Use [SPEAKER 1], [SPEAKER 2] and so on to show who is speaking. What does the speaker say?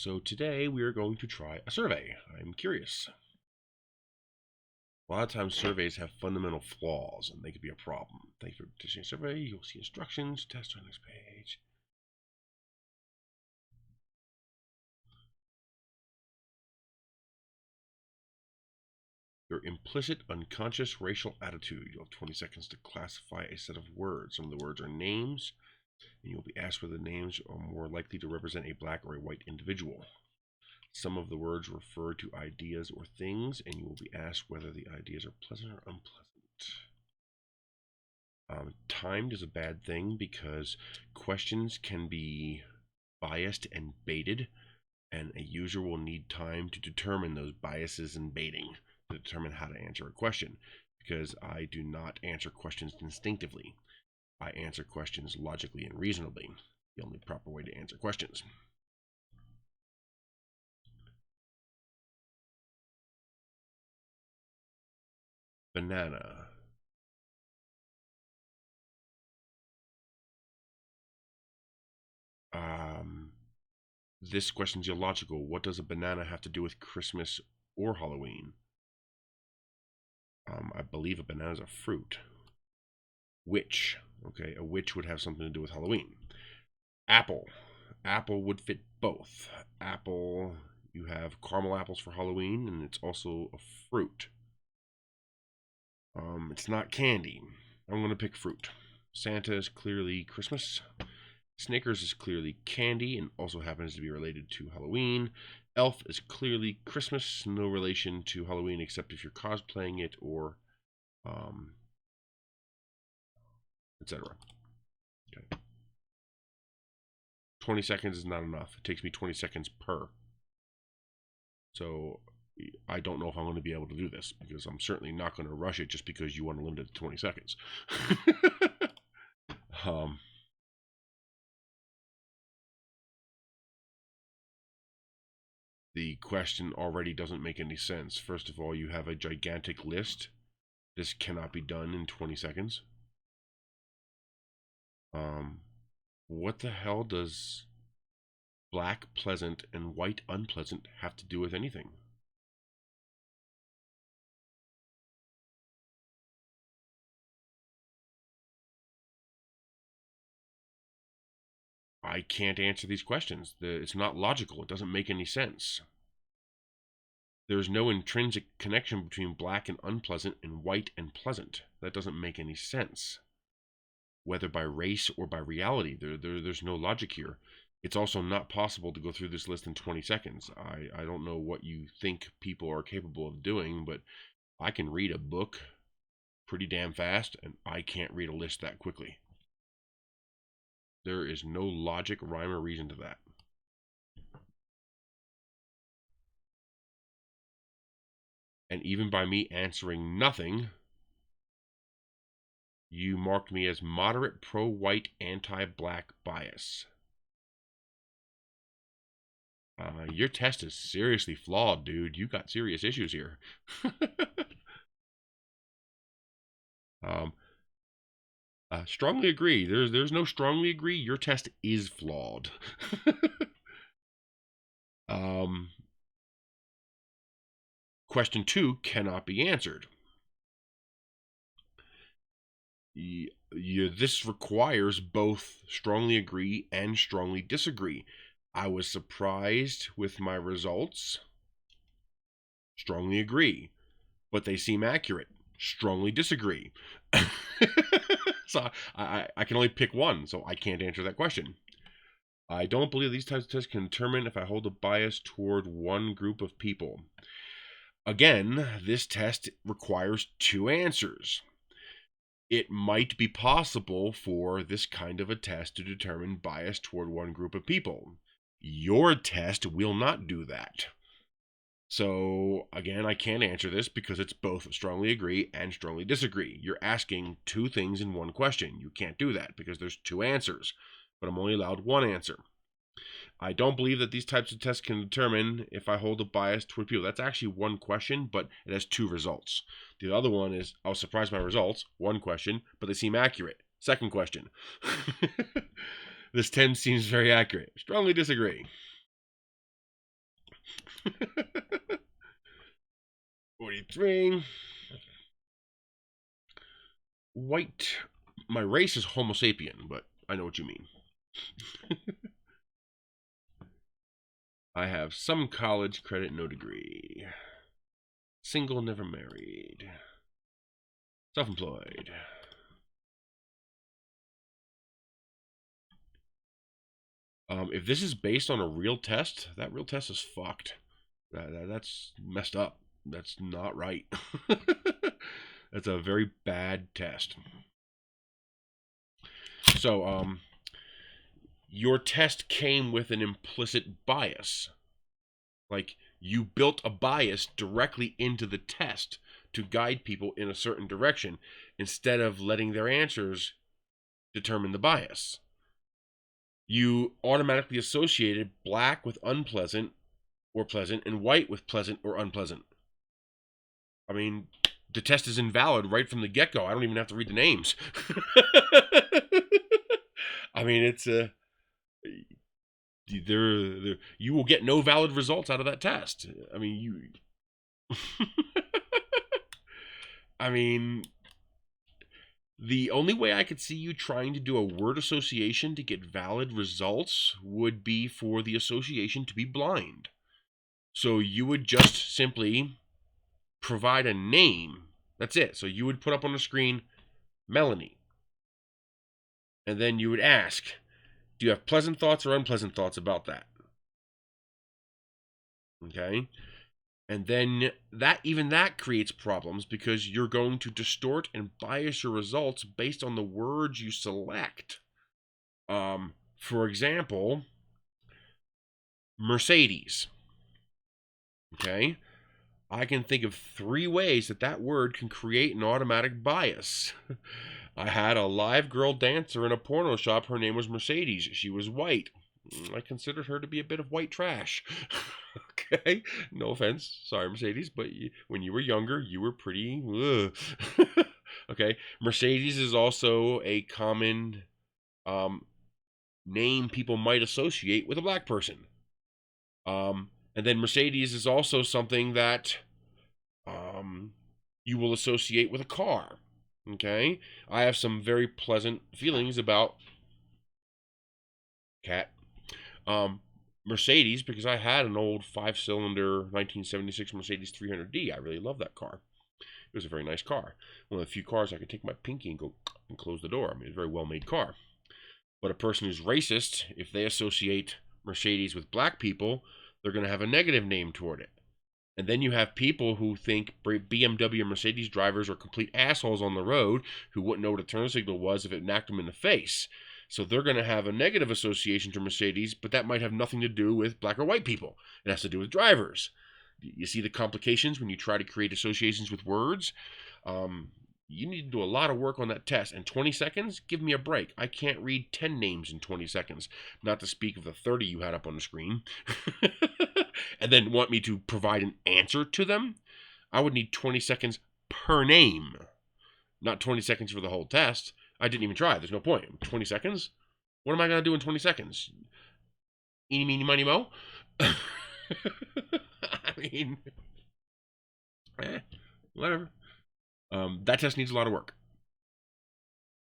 [SPEAKER 1] So today we are going to try a survey. I'm curious. A lot of times surveys have fundamental flaws and they could be a problem. Thank you for participating in the survey. You'll see instructions. Test on the next page. Your implicit unconscious racial attitude. You'll have 20 seconds to classify a set of words. Some of the words are names, and you'll be asked whether the names are more likely to represent a black or a white individual. Some of the words refer to ideas or things, and you will be asked whether the ideas are pleasant or unpleasant. Timed is a bad thing because questions can be biased and baited, and a user will need time to determine those biases and baiting to determine how to answer a question, because I do not answer questions instinctively. I answer questions logically and reasonably, the only proper way to answer questions. Banana. This question's illogical. What does a banana have to do with Christmas or Halloween? I believe a banana is a fruit. Witch. Okay, a witch would have something to do with Halloween. Apple. Apple would fit both. Apple, you have caramel apples for Halloween, and it's also a fruit. It's not candy. I'm going to pick fruit. Santa is clearly Christmas. Snickers is clearly candy and also happens to be related to Halloween. Elf is clearly Christmas, no relation to Halloween except if you're cosplaying it or etc. Okay. 20 seconds is not enough. It takes me 20 seconds per. So I don't know if I'm going to be able to do this because I'm certainly not going to rush it just because you want to limit it to 20 seconds. The question already doesn't make any sense. First of all, you have a gigantic list. This cannot be done in 20 seconds. What the hell does black pleasant and white unpleasant have to do with anything? I can't answer these questions. It's not logical. It doesn't make any sense. There's no intrinsic connection between black and unpleasant and white and pleasant. That doesn't make any sense. Whether by race or by reality, there's no logic here. It's also not possible to go through this list in 20 seconds. I don't know what you think people are capable of doing, but I can read a book pretty damn fast, and I can't read a list that quickly. There is no logic, rhyme, or reason to that. And even by me answering nothing, you marked me as moderate pro-white, anti-black bias. Your test is seriously flawed, dude. You got serious issues here. Strongly agree. There's no strongly agree. Your test is flawed. Question 2 cannot be answered. This requires both strongly agree and strongly disagree. I was surprised with my results. Strongly agree. But they seem accurate. Strongly disagree. So I can only pick one, so I can't answer that question. I don't believe these types of tests can determine if I hold a bias toward one group of people. Again, this test requires 2 answers. It might be possible for this kind of a test to determine bias toward one group of people. Your test will not do that. So, again, I can't answer this because it's both strongly agree and strongly disagree. You're asking 2 things in one question. You can't do that because there's 2 answers, but I'm only allowed 1 answer. I don't believe that these types of tests can determine if I hold a bias toward people. That's actually 1 question, but it has 2 results. The other one is, I was surprised by my results, 1 question, but they seem accurate. 2nd question. This 10 seems very accurate. Strongly disagree. 43. White. My race is Homo sapien, but I know what you mean. I have some college credit, no degree. Single, never married. Self-employed. If this is based on a real test, that real test is fucked. That's messed up. That's not right. That's a very bad test. So, your test came with an implicit bias. Like, you built a bias directly into the test to guide people in a certain direction instead of letting their answers determine the bias. You automatically associated black with unpleasant or pleasant and white with pleasant or unpleasant. I mean, the test is invalid right from the get-go. I don't even have to read the names. I mean, it's you will get no valid results out of that test. I mean, I mean, the only way I could see you trying to do a word association to get valid results would be for the association to be blind. So you would just simply provide a name. That's it. So you would put up on the screen, Melanie. And then you would ask, do you have pleasant thoughts or unpleasant thoughts about that? Okay? And then that creates problems because you're going to distort and bias your results based on the words you select. For example, Mercedes. Okay? I can think of 3 ways that word can create an automatic bias. I had a live girl dancer in a porno shop. Her name was Mercedes. She was white. I considered her to be a bit of white trash. Okay? No offense. Sorry, Mercedes, but when you were younger, you were pretty... Okay? Mercedes is also a common name people might associate with a black person. And then Mercedes is also something that you will associate with a car. Okay? I have some very pleasant feelings about Mercedes because I had an old 5-cylinder 1976 Mercedes 300D. I really love that car. It was a very nice car. One of the few cars I could take my pinky and go and close the door. I mean, it's a very well-made car. But a person who's racist, if they associate Mercedes with black people, they're going to have a negative name toward it. And then you have people who think BMW and Mercedes drivers are complete assholes on the road who wouldn't know what a turn signal was if it knocked them in the face. So they're going to have a negative association to Mercedes, but that might have nothing to do with black or white people. It has to do with drivers. You see the complications when you try to create associations with words? You need to do a lot of work on that test. And 20 seconds? Give me a break. I can't read 10 names in 20 seconds, not to speak of the 30 you had up on the screen. And then want me to provide an answer to them? I would need 20 seconds per name, not 20 seconds for the whole test. I didn't even try. There's no point. 20 seconds? What am I going to do in 20 seconds? Eeny, meeny, miny, mo? I mean, whatever. That test needs a lot of work.